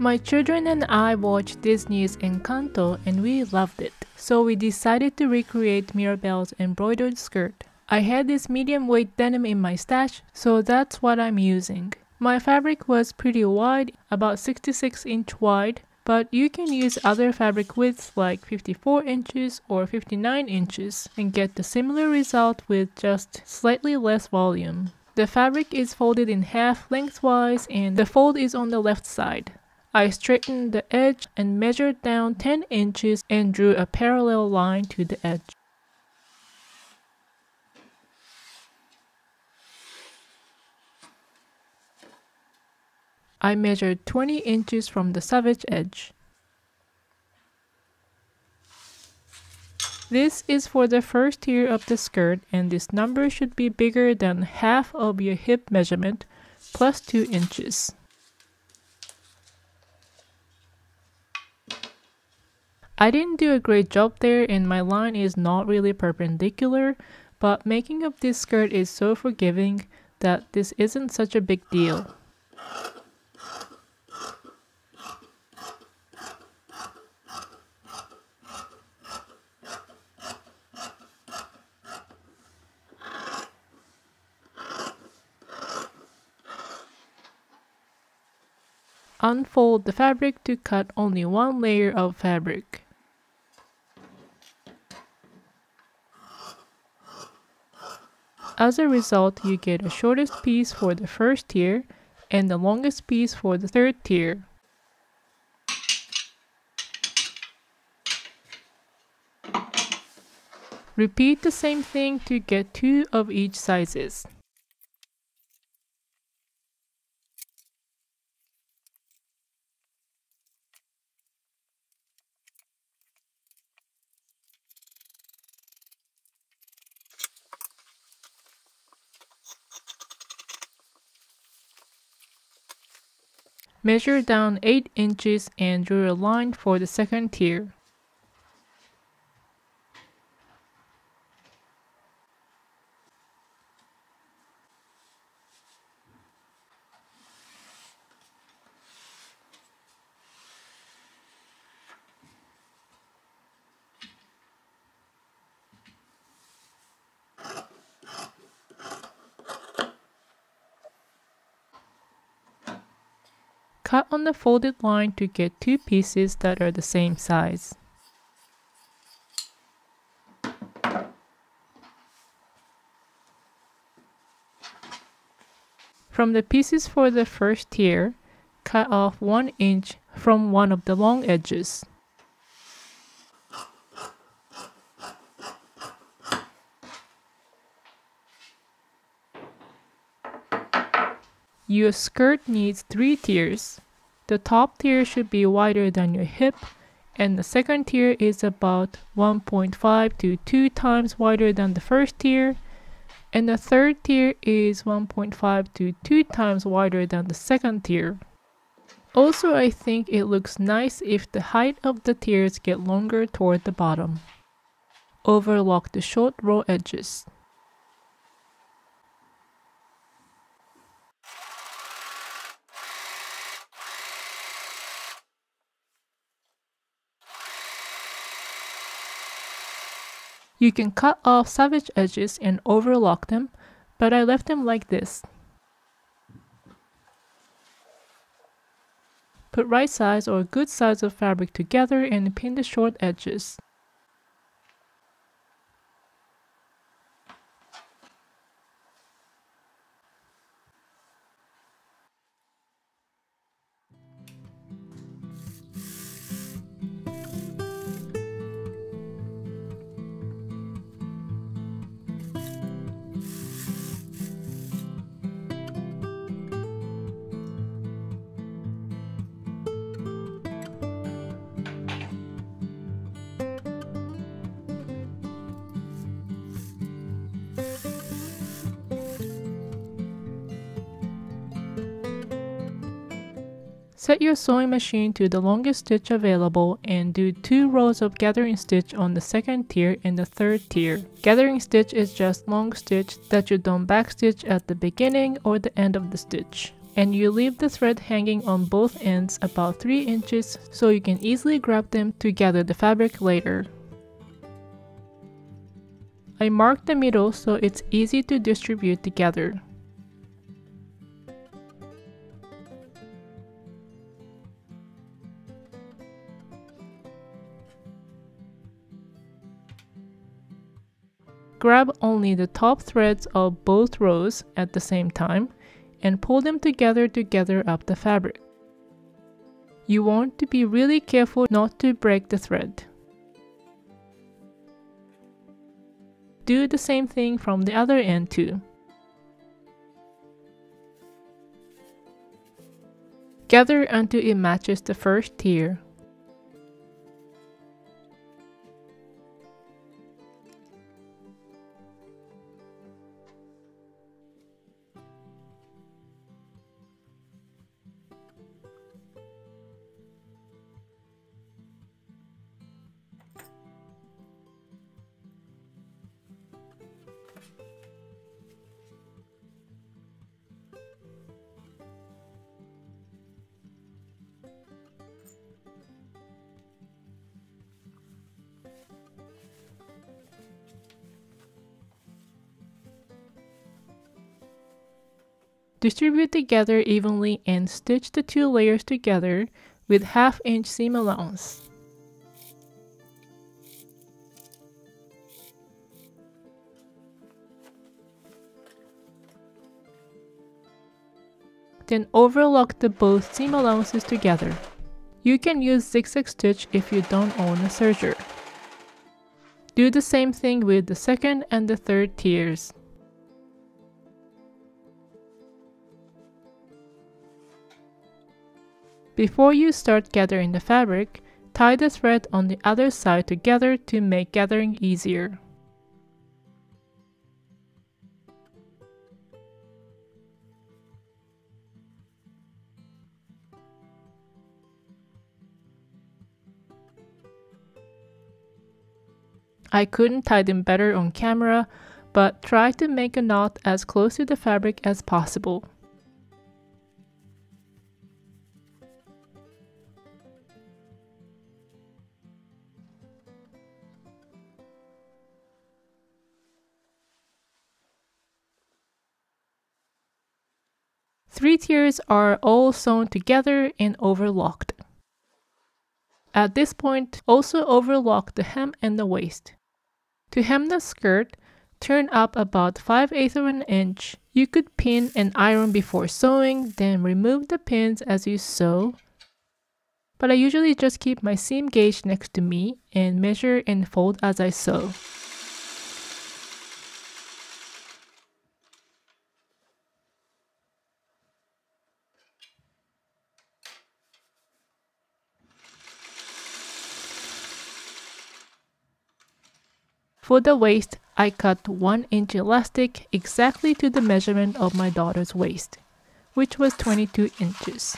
My children and I watched Disney's Encanto and we loved it, so we decided to recreate Mirabelle's embroidered skirt. I had this medium weight denim in my stash, so that's what I'm using. My fabric was pretty wide, about 66 inch wide, but you can use other fabric widths like 54 inches or 59 inches and get the similar result with just slightly less volume. The fabric is folded in half lengthwise and the fold is on the left side. I straightened the edge and measured down 10 inches and drew a parallel line to the edge. I measured 20 inches from the savage edge. This is for the first tier of the skirt, and this number should be bigger than half of your hip measurement plus 2 inches. I didn't do a great job there and my line is not really perpendicular, but making up this skirt is so forgiving that this isn't such a big deal. Unfold the fabric to cut only one layer of fabric. As a result, you get the shortest piece for the first tier and the longest piece for the third tier. Repeat the same thing to get 2 of each sizes. Measure down 8 inches and drew a line for the second tier. Cut on the folded line to get 2 pieces that are the same size. From the pieces for the first tier, cut off 1 inch from one of the long edges. Your skirt needs 3 tiers. The top tier should be wider than your hip, and the second tier is about 1.5 to 2 times wider than the first tier, and the third tier is 1.5 to 2 times wider than the second tier. Also, I think it looks nice if the height of the tiers get longer toward the bottom. Overlock the short row edges. You can cut off savage edges and overlock them, but I left them like this. Put right size or good size of fabric together and pin the short edges. Set your sewing machine to the longest stitch available and do 2 rows of gathering stitch on the second tier and the third tier. Gathering stitch is just long stitch that you don't backstitch at the beginning or the end of the stitch. and you leave the thread hanging on both ends about 3 inches so you can easily grab them to gather the fabric later. I marked the middle so it's easy to distribute together. Grab only the top threads of both rows at the same time and pull them together to gather up the fabric. You want to be really careful not to break the thread. Do the same thing from the other end too. Gather until it matches the first tier. Distribute together evenly and stitch the 2 layers together with 1/2 inch seam allowance. Then overlock the both seam allowances together. You can use zigzag stitch if you don't own a serger. Do the same thing with the second and the third tiers. Before you start gathering the fabric, tie the thread on the other side together to make gathering easier. I couldn't tie them better on camera, but try to make a knot as close to the fabric as possible. Three tiers are all sewn together and overlocked. At this point, also overlock the hem and the waist. To hem the skirt, turn up about 5/8 of an inch. You could pin and iron before sewing, then remove the pins as you sew. But I usually just keep my seam gauge next to me and measure and fold as I sew. For the waist, I cut 1 inch elastic exactly to the measurement of my daughter's waist, which was 22 inches.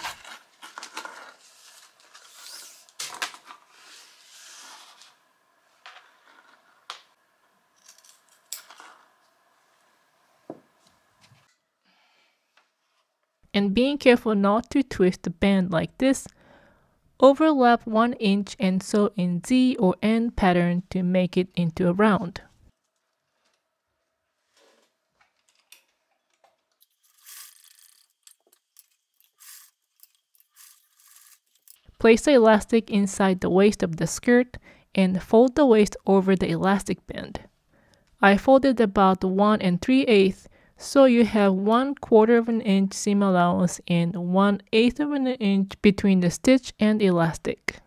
And being careful not to twist the band like this, overlap 1 inch and sew in Z or N pattern to make it into a round. Place the elastic inside the waist of the skirt and fold the waist over the elastic band. I folded about 1 3/8, so you have 1/4 of an inch seam allowance and 1/8 of an inch between the stitch and elastic.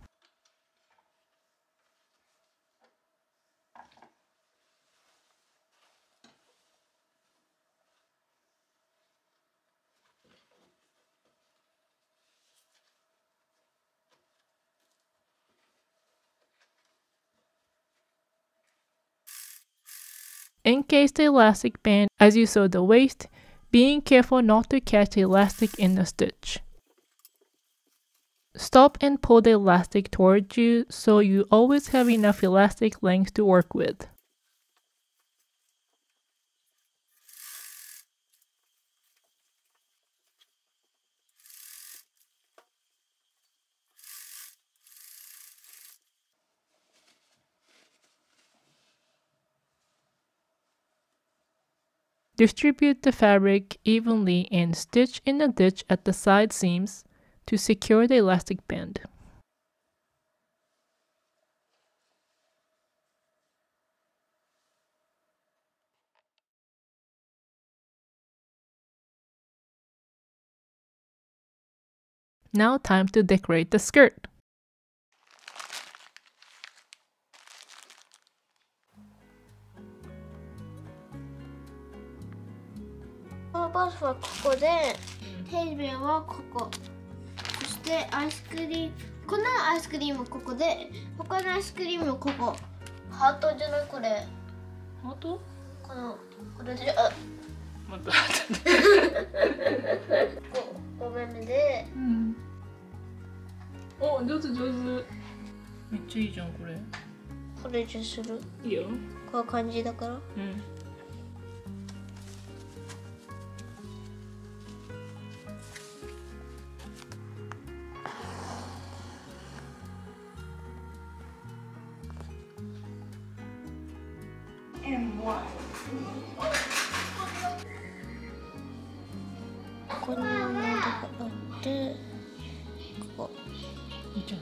Encase the elastic band as you sew the waist, being careful not to catch the elastic in the stitch. Stop and pull the elastic towards you so you always have enough elastic length to work with. Distribute the fabric evenly and stitch in a ditch at the side seams to secure the elastic band. Now time to decorate the skirt.バスはここで、テレビはここ。そしてアイスクリーム、このアイスクリームここで、他のアイスクリームここ。ハートじゃないこれ。ハート？これで、あ。また。5目で。うん。お、上手上手。めっちゃいいじゃんこれ。これじゃする。いいよ。こういう感じだから。うん。ここにものがあって、ここ。いいじゃん。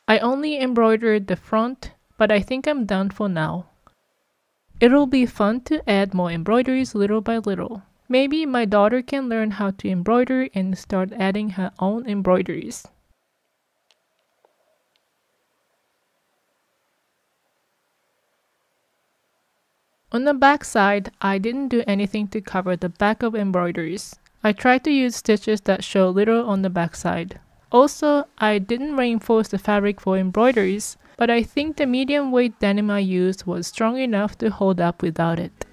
I only embroidered the front, but I think I'm done for now. It'll be fun to add more embroideries little by little. Maybe my daughter can learn how to embroider and start adding her own embroideries. On the back side, I didn't do anything to cover the back of embroideries. I tried to use stitches that show little on the back side. Also, I didn't reinforce the fabric for embroideries, but I think the medium weight denim I used was strong enough to hold up without it.